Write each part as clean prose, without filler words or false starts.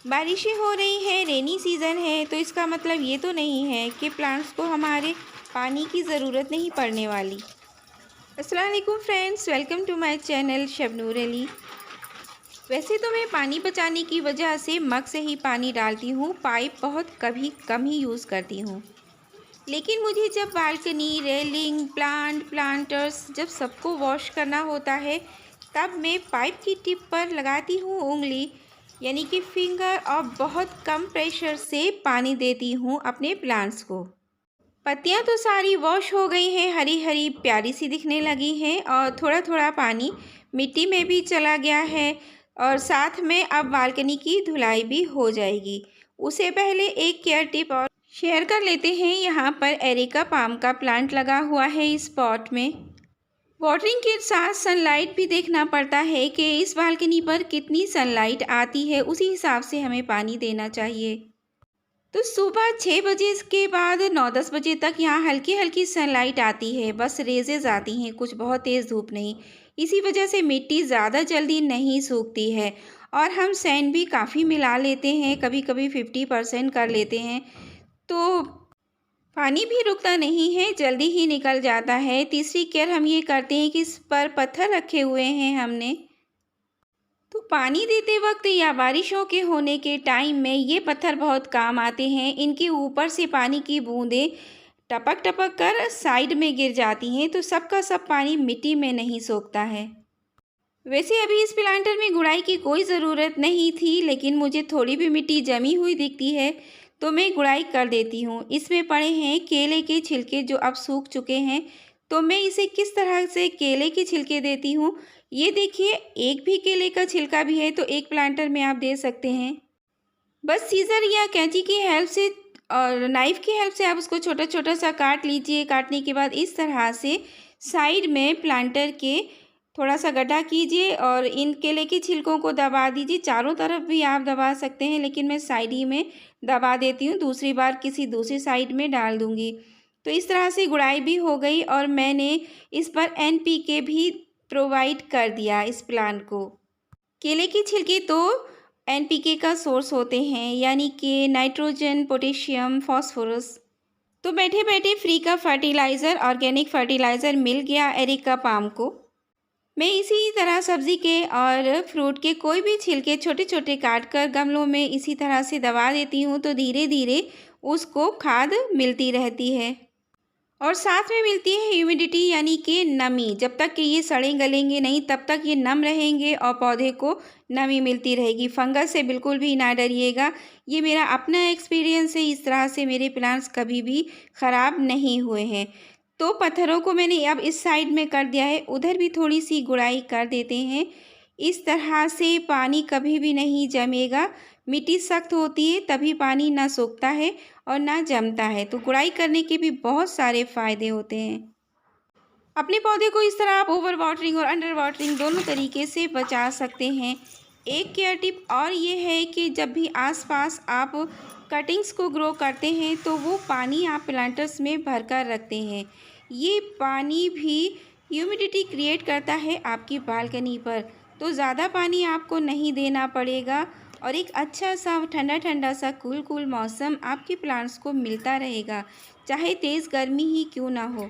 बारिशें हो रही हैं, रेनी सीज़न है, तो इसका मतलब ये तो नहीं है कि प्लांट्स को हमारे पानी की ज़रूरत नहीं पड़ने वाली। अस्सलाम वालेकुम friends, welcome to my channel Shabnoor Ali. वैसे तो मैं पानी बचाने की वजह से मग से ही पानी डालती हूँ, पाइप बहुत कभी कम ही यूज़ करती हूँ। लेकिन मुझे जब बालकनी, रेलिंग, प्लांटर्स जब सबको वॉश करना होता है, तब मैं पाइप की टिप पर लगाती हूँ उंगली, यानी कि फिंगर, और बहुत कम प्रेशर से पानी देती हूँ अपने प्लांट्स को। पत्तियाँ तो सारी वॉश हो गई हैं, हरी हरी प्यारी सी दिखने लगी हैं, और थोड़ा थोड़ा पानी मिट्टी में भी चला गया है। और साथ में अब बालकनी की धुलाई भी हो जाएगी। उससे पहले एक केयर टिप और शेयर कर लेते हैं। यहाँ पर एरिका पाम का प्लांट लगा हुआ है इस पॉट में। वाटरिंग के साथ सनलाइट भी देखना पड़ता है कि इस बालकनी पर कितनी सनलाइट आती है, उसी हिसाब से हमें पानी देना चाहिए। तो सुबह 6 बजे के बाद 9-10 बजे तक यहाँ हल्की हल्की सनलाइट आती है, बस रेजेस आती हैं, कुछ बहुत तेज़ धूप नहीं। इसी वजह से मिट्टी ज़्यादा जल्दी नहीं सूखती है। और हम सैंड भी काफ़ी मिला लेते हैं, कभी कभी 50% कर लेते हैं, तो पानी भी रुकता नहीं है, जल्दी ही निकल जाता है। तीसरी केयर हम ये करते हैं कि इस पर पत्थर रखे हुए हैं हमने, तो पानी देते वक्त या बारिशों के होने के टाइम में ये पत्थर बहुत काम आते हैं। इनके ऊपर से पानी की बूंदें टपक टपक कर साइड में गिर जाती हैं, तो सबका सब पानी मिट्टी में नहीं सोखता है। वैसे अभी इस प्लांटर में गुड़ाई की कोई ज़रूरत नहीं थी, लेकिन मुझे थोड़ी भी मिट्टी जमी हुई दिखती है तो मैं गुड़ाई कर देती हूँ। इसमें पड़े हैं केले के छिलके जो अब सूख चुके हैं, तो मैं इसे किस तरह से केले के छिलके देती हूँ, ये देखिए। एक भी केले का छिलका भी है तो एक प्लांटर में आप दे सकते हैं। बस सीज़र या कैंची की हेल्प से और नाइफ़ की हेल्प से आप उसको छोटा छोटा सा काट लीजिए। काटने के बाद इस तरह से साइड में प्लांटर के थोड़ा सा गड्ढा कीजिए और इन केले के छिलकों को दबा दीजिए। चारों तरफ भी आप दबा सकते हैं, लेकिन मैं साइड ही में दबा देती हूँ, दूसरी बार किसी दूसरी साइड में डाल दूँगी। तो इस तरह से गुड़ाई भी हो गई और मैंने इस पर NPK भी प्रोवाइड कर दिया इस प्लांट को। केले के छिलके तो NPK का सोर्स होते हैं, यानी कि नाइट्रोजन, पोटेशियम, फॉस्फोरस। तो बैठे बैठे फ्री का फर्टिलाइज़र, ऑर्गेनिक फर्टिलाइज़र मिल गया एरिका पाम को। मैं इसी तरह सब्ज़ी के और फ्रूट के कोई भी छिलके छोटे छोटे काट कर गमलों में इसी तरह से दबा देती हूँ, तो धीरे धीरे उसको खाद मिलती रहती है। और साथ में मिलती है ह्यूमिडिटी, यानी कि नमी। जब तक कि ये सड़े गलेंगे नहीं, तब तक ये नम रहेंगे और पौधे को नमी मिलती रहेगी। फंगस से बिल्कुल भी ना डरिएगा, ये मेरा अपना एक्सपीरियंस है। इस तरह से मेरे प्लांट्स कभी भी ख़राब नहीं हुए हैं। तो पत्थरों को मैंने अब इस साइड में कर दिया है, उधर भी थोड़ी सी गुड़ाई कर देते हैं। इस तरह से पानी कभी भी नहीं जमेगा। मिट्टी सख्त होती है तभी पानी ना सोखता है और ना जमता है। तो गुड़ाई करने के भी बहुत सारे फ़ायदे होते हैं। अपने पौधे को इस तरह आप ओवर वाटरिंग और अंडर वाटरिंग दोनों तरीके से बचा सकते हैं। एक केयर टिप और ये है कि जब भी आसपास आप कटिंग्स को ग्रो करते हैं, तो वो पानी आप प्लांटर्स में भर कर रखते हैं। ये पानी भी ह्यूमिडिटी क्रिएट करता है आपकी बालकनी पर, तो ज़्यादा पानी आपको नहीं देना पड़ेगा और एक अच्छा सा ठंडा ठंडा सा कूल कूल मौसम आपके प्लांट्स को मिलता रहेगा, चाहे तेज़ गर्मी ही क्यों ना हो।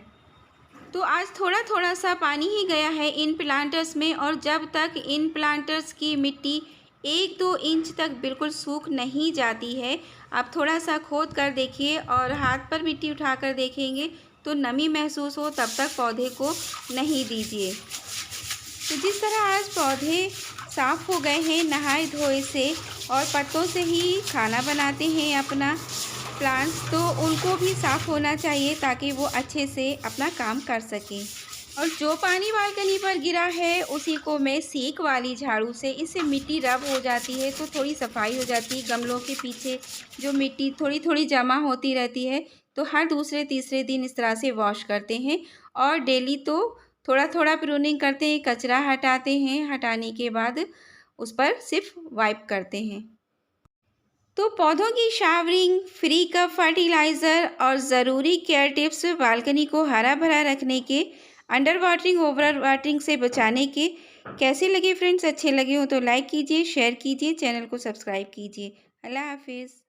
तो आज थोड़ा थोड़ा सा पानी ही गया है इन प्लांटर्स में, और जब तक इन प्लांटर्स की मिट्टी 1-2 इंच तक बिल्कुल सूख नहीं जाती है, आप थोड़ा सा खोद कर देखिए और हाथ पर मिट्टी उठा कर देखेंगे तो नमी महसूस हो, तब तक पौधे को नहीं दीजिए। तो जिस तरह आज पौधे साफ़ हो गए हैं नहाए धोए से, और पत्तों से ही खाना बनाते हैं अपना प्लांट्स, तो उनको भी साफ़ होना चाहिए ताकि वो अच्छे से अपना काम कर सकें। और जो पानी बालकनी पर गिरा है उसी को मैं सीक वाली झाड़ू से, इससे मिट्टी रब हो जाती है तो थोड़ी सफाई हो जाती है। गमलों के पीछे जो मिट्टी थोड़ी थोड़ी जमा होती रहती है, तो हर दूसरे तीसरे दिन इस तरह से वॉश करते हैं। और डेली तो थोड़ा थोड़ा प्रूनिंग करते हैं, कचरा हटाते हैं, हटाने के बाद उस पर सिर्फ वाइप करते हैं। तो पौधों की शावरिंग, फ्री का फर्टिलाइज़र और ज़रूरी केयर टिप्स बालकनी को हरा भरा रखने के, अंडर वाटरिंग ओवर वाटरिंग से बचाने के कैसे लगे फ्रेंड्स? अच्छे लगे हो तो लाइक कीजिए, शेयर कीजिए, चैनल को सब्सक्राइब कीजिए। अल्लाह हाफ़िज़।